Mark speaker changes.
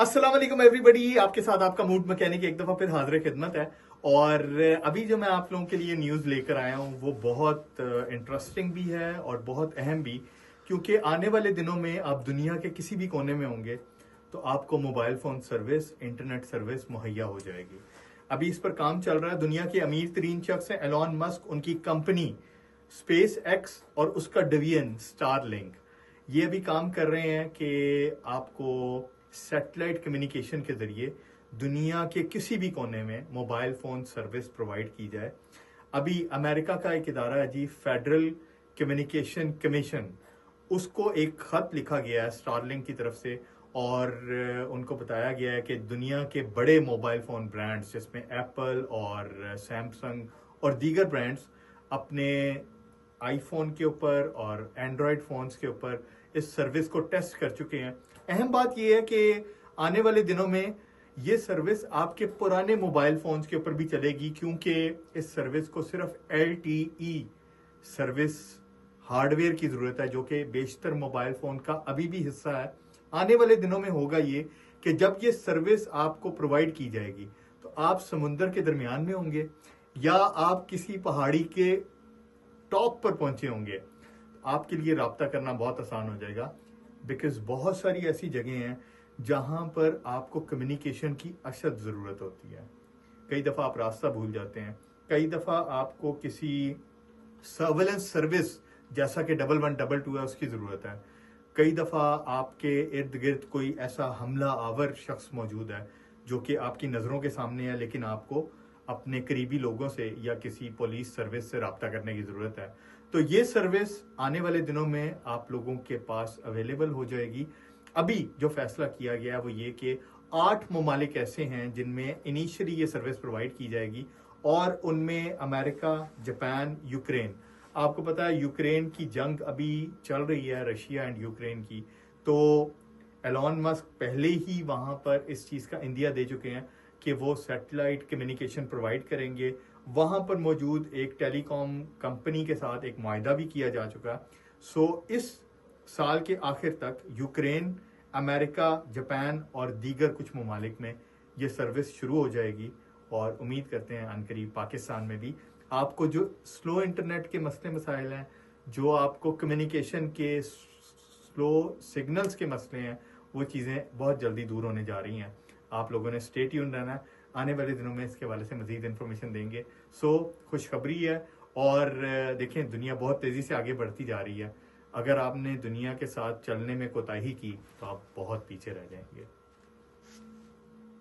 Speaker 1: अस्सलाम वालेकुम एवरीबॉडी, आपके साथ आपका मूड मैकेनिक एक दफा फिर हाजिर खिदमत है। और अभी जो मैं आप लोगों के लिए न्यूज़ लेकर आया हूँ वो बहुत इंटरेस्टिंग भी है और बहुत अहम भी, क्योंकि आने वाले दिनों में आप दुनिया के किसी भी कोने में होंगे तो आपको mobile phone service, internet service मुहैया हो जाएगी। अभी इस पर काम चल रहा है। दुनिया के अमीर तरीन शख्स हैं एलॉन मस्क, उनकी कंपनी स्पेस एक्स और उसका डिवीजन स्टारलिंक, ये अभी काम कर रहे हैं कि आपको सैटेलाइट कम्युनिकेशन के जरिए दुनिया के किसी भी कोने में मोबाइल फ़ोन सर्विस प्रोवाइड की जाए। अभी अमेरिका का एक इदारा है जी, फेडरल कम्युनिकेशन कमीशन, उसको एक खत लिखा गया है स्टारलिंक की तरफ से और उनको बताया गया है कि दुनिया के बड़े मोबाइल फ़ोन ब्रांड्स जिसमें एप्पल और सैमसंग और दीगर ब्रांड्स अपने आईफोन के ऊपर और एंड्रॉयड फ़ोन्स के ऊपर इस सर्विस को टेस्ट कर चुके हैं। अहम बात यह है कि आने वाले दिनों में ये सर्विस आपके पुराने मोबाइल फ़ोन्स के ऊपर भी चलेगी, क्योंकि इस सर्विस को सिर्फ LTE सर्विस हार्डवेयर की ज़रूरत है, जो कि बेशतर मोबाइल फ़ोन का अभी भी हिस्सा है। आने वाले दिनों में होगा ये कि जब ये सर्विस आपको प्रोवाइड की जाएगी तो आप समुंदर के दरमियान में होंगे या आप किसी पहाड़ी के टॉप पर पहुंचे होंगे, आपके लिए राब्ता करना बहुत आसान हो जाएगा। बिकॉज बहुत सारी ऐसी जगह हैं जहां पर आपको कम्युनिकेशन की अशद ज़रूरत होती है। कई दफ़ा आप रास्ता भूल जाते हैं, कई दफ़ा आपको किसी सर्वेलेंस सर्विस जैसा कि 1112 है उसकी ज़रूरत है, कई दफ़ा आपके इर्द गिर्द कोई ऐसा हमला आवर शख्स मौजूद है जो कि आपकी नज़रों के सामने है, लेकिन आपको अपने करीबी लोगों से या किसी पुलिस सर्विस से रब्ता करने की ज़रूरत है। तो ये सर्विस आने वाले दिनों में आप लोगों के पास अवेलेबल हो जाएगी। अभी जो फैसला किया गया है वो ये कि 8 ममालिक ऐसे हैं जिनमें इनिशियली ये सर्विस प्रोवाइड की जाएगी और उनमें अमेरिका, जापान, यूक्रेन। आपको पता है यूक्रेन की जंग अभी चल रही है, रशिया एंड यूक्रेन की। तो एलॉन मस्क पहले ही वहाँ पर इस चीज़ का इंदिया दे चुके हैं कि वो सैटेलाइट कम्युनिकेशन प्रोवाइड करेंगे। वहाँ पर मौजूद एक टेलीकॉम कंपनी के साथ एक मुआहदा भी किया जा चुका। सो इस साल के आखिर तक यूक्रेन, अमेरिका, जापान और दीगर कुछ ममालिक में ये सर्विस शुरू हो जाएगी और उम्मीद करते हैं अनकरीब पाकिस्तान में भी। आपको जो स्लो इंटरनेट के मसले मसाइल हैं, जो आपको कम्युनिकेशन के स्लो सिग्नल्स के मसले हैं, वो चीज़ें बहुत जल्दी दूर होने जा रही हैं। आप लोगों ने स्टे ट्यून रहना है, आने वाले दिनों में इसके हवाले से मज़ीद इन्फॉर्मेशन देंगे। सो खुशखबरी है और देखें दुनिया बहुत तेज़ी से आगे बढ़ती जा रही है। अगर आपने दुनिया के साथ चलने में कोताही की तो आप बहुत पीछे रह जाएंगे।